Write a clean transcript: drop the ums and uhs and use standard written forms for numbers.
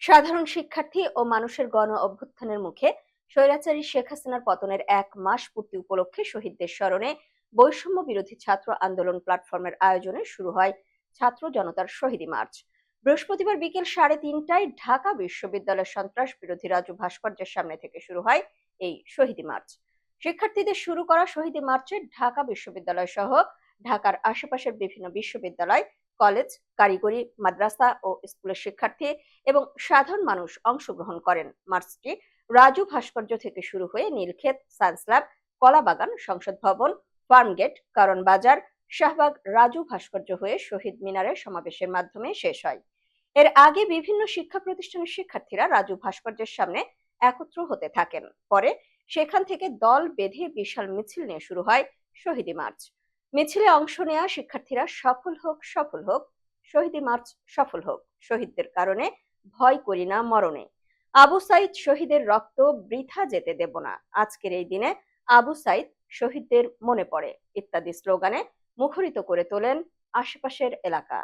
সাধারণ শিক্ষার্থী ও মানুষের গণ অভ্যুত্থানের মুখে স্বৈরাচারী শেখ হাসিনার পতনের 1 মাস পূর্তি উপলক্ষে শহীদদের স্মরণে বৈষম্য বিরোধী ছাত্র আন্দোলন প্ল্যাটফর্মের আয়োজনে শুরু হয় ছাত্র জনতার শহীদী মার্চ। বৃহস্পতিবার বিকেল 3:30টায় ঢাকা বিশ্ববিদ্যালয়ের সন্ত্রাস বিরোধী রাজু ভাস্কর্যের সামনে থেকে শুরু হয় এই শহীদী মার্চ। শিক্ষার্থীদের শুরু করা শহীদী মার্চে ঢাকা বিশ্ববিদ্যালয় সহ ঢাকার আশেপাশের বিভিন্ন বিশ্ববিদ্যালয়, কলেজ, কারিগরি, মাদ্রাসা ও স্কুলের শিক্ষার্থী এবং সাধারণ মানুষ অংশগ্রহণ করেন। মার্চটি রাজু ভাস্কর্য থেকে শুরু হয়ে নীলক্ষেত, সায়েন্স ল্যাব, কলাবাগান, সংসদ ভবন, ফার্মগেট, কারণ বাজার, শাহবাগ, রাজু ভাস্কর্য হয়ে শহীদ মিনারে সমাবেশের মাধ্যমে শেষ হয়। এর আগে বিভিন্ন শিক্ষা প্রতিষ্ঠানের শিক্ষার্থীরা রাজু ভাস্কর্যের সামনে একত্র হতে থাকেন। পরে সেখান থেকে দল বেঁধে বিশাল মিছিল নিয়ে শুরু হয় শহীদী মার্চ। মিছিলে অংশ নেওয়া শিক্ষার্থীরা সফল হোক, সফল হোক, শহীদী মার্চ সফল হোক, শহীদদের কারণে ভয় করি না মরণে, আবু সাইদ শহীদের রক্ত বৃথা যেতে দেব না, আজকের এই দিনে আবু সাইদ শহীদদের মনে পড়ে ইত্যাদি স্লোগানে মুখরিত করে তোলেন আশেপাশের এলাকা।